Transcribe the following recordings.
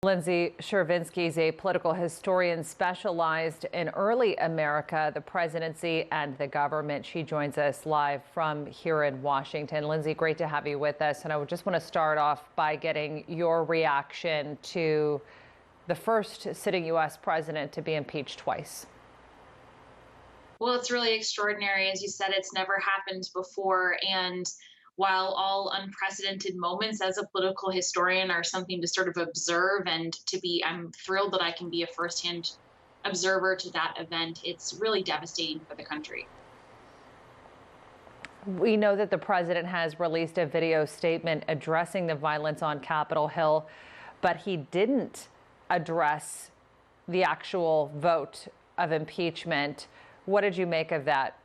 Lindsay Chervinsky is a political historian specialized in early America, the presidency, and the government. She joins us live from here in Washington. Lindsay, great to have you with us. And I just want to start off by getting your reaction to the first sitting U.S. president to be impeached twice. Well, it's really extraordinary. As you said, it's never happened before. And while all unprecedented moments as a political historian are something to sort of observe and I'm thrilled that I can be a firsthand observer to that event. It's really devastating for the country. We know that the president has released a video statement addressing the violence on Capitol Hill, but he didn't address the actual vote of impeachment. What did you make of that?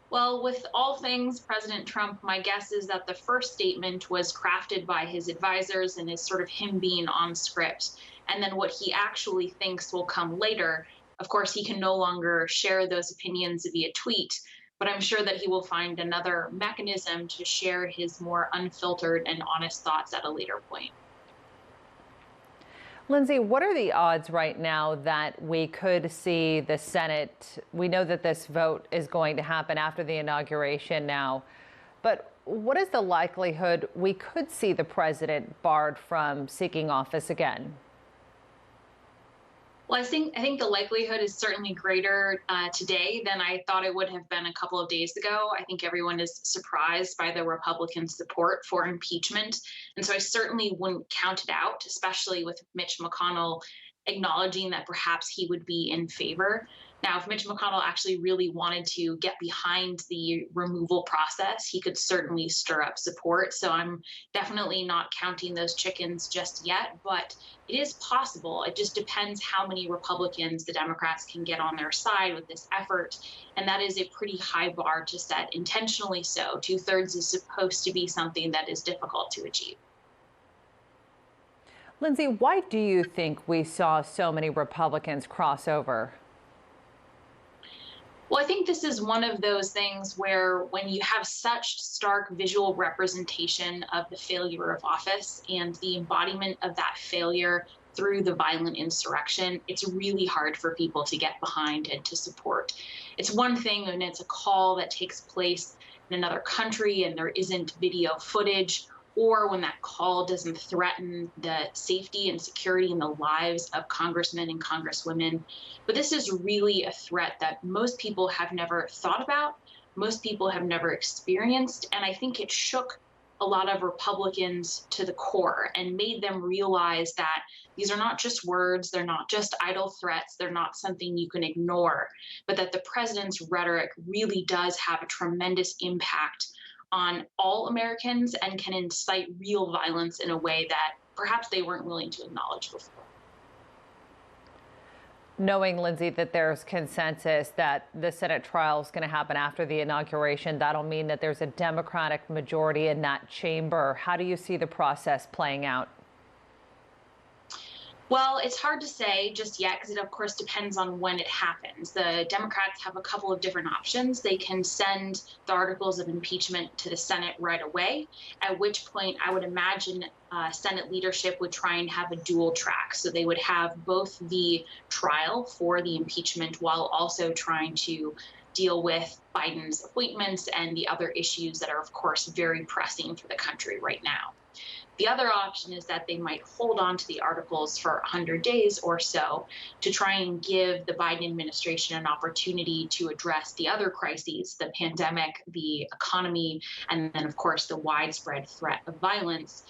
Well, with all things President Trump, my guess is that the first statement was crafted by his advisors and is sort of him being on script. And then what he actually thinks will come later. Of course, he can no longer share those opinions via tweet, but I'm sure that he will find another mechanism to share his more unfiltered and honest thoughts at a later point. Lindsay, what are the odds right now that we could see the Senate? We know that this vote is going to happen after the inauguration now, but what is the likelihood we could see the president barred from seeking office again? Well, I think the likelihood is certainly greater today than I thought it would have been a couple of days ago. I think everyone is surprised by the Republican support for impeachment. And so I certainly wouldn't count it out, especially with Mitch McConnell acknowledging that perhaps he would be in favor. Now, if Mitch McConnell actually really wanted to get behind the removal process, he could certainly stir up support. So I'm definitely not counting those chickens just yet, but it is possible. It just depends how many Republicans the Democrats can get on their side with this effort. And that is a pretty high bar to set, intentionally so. 2/3 is supposed to be something that is difficult to achieve. Lindsay, why do you think we saw so many Republicans cross over? Well, I think this is one of those things where when you have such stark visual representation of the failure of office and the embodiment of that failure through the violent insurrection, it's really hard for people to get behind and to support. It's one thing when it's a call that takes place in another country and there isn't video footage, or when that call doesn't threaten the safety and security and the lives of congressmen and congresswomen. But this is really a threat that most people have never thought about, most people have never experienced, and I think it shook a lot of Republicans to the core and made them realize that these are not just words, they're not just idle threats, they're not something you can ignore, but that the president's rhetoric really does have a tremendous impact on all Americans and can incite real violence in a way that perhaps they weren't willing to acknowledge before. Knowing, Lindsay, that there's consensus that the Senate trial is going to happen after the inauguration, that'll mean that there's a Democratic majority in that chamber. How do you see the process playing out? Well, it's hard to say just yet because it, of course, depends on when it happens. The Democrats have a couple of different options. They can send the articles of impeachment to the Senate right away, at which point I would imagine Senate leadership would try and have a dual track. So they would have both the trial for the impeachment while also trying to deal with Biden's appointments and the other issues that are, of course, very pressing for the country right now. The other option is that they might hold on to the articles for 100 days or so to try and give the Biden administration an opportunity to address the other crises, the pandemic, the economy, and then, of course, the widespread threat of violence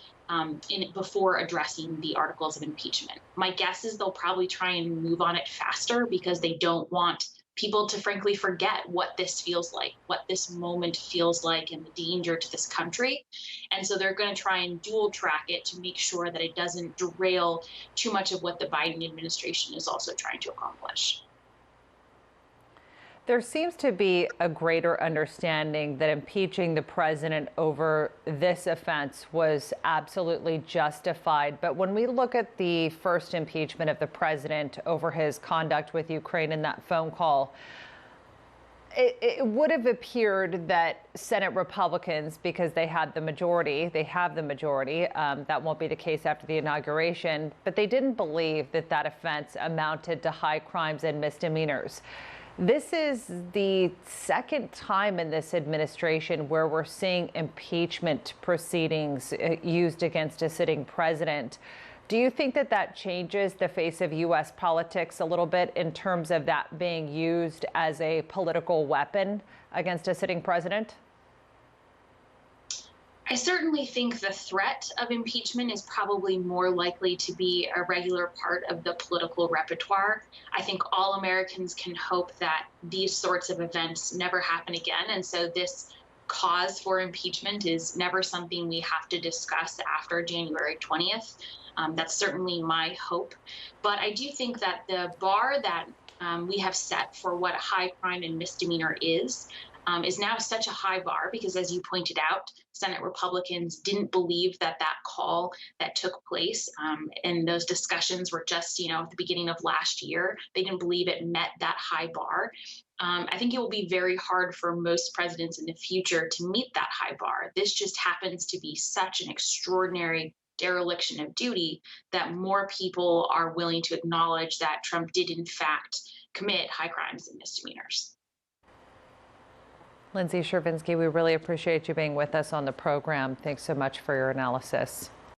before addressing the articles of impeachment. My guess is they'll probably try and move on it faster because they don't want people to frankly forget what this feels like, what this moment feels like, and the danger to this country. And so they're going to try and dual track it to make sure that it doesn't derail too much of what the Biden administration is also trying to accomplish. There seems to be a greater understanding that impeaching the president over this offense was absolutely justified. But when we look at the first impeachment of the president over his conduct with Ukraine in that phone call, it would have appeared that Senate Republicans, because they have the majority, that won't be the case after the inauguration, but they didn't believe that that offense amounted to high crimes and misdemeanors. This is the second time in this administration where we're seeing impeachment proceedings used against a sitting president. Do you think that that changes the face of U.S. politics a little bit in terms of that being used as a political weapon against a sitting president? I certainly think the threat of impeachment is probably more likely to be a regular part of the political repertoire. I think all Americans can hope that these sorts of events never happen again. And so this cause for impeachment is never something we have to discuss after January 20th. That's certainly my hope. But I do think that the bar that we have set for what a high crime and misdemeanor is now such a high bar because, as you pointed out, Senate Republicans didn't believe that that call that took place and those discussions were just, at the beginning of last year. They didn't believe it met that high bar. I think it will be very hard for most presidents in the future to meet that high bar. This just happens to be such an extraordinary dereliction of duty that more people are willing to acknowledge that Trump did, in fact, commit high crimes and misdemeanors. Lindsay Chervinsky, we really appreciate you being with us on the program. Thanks so much for your analysis.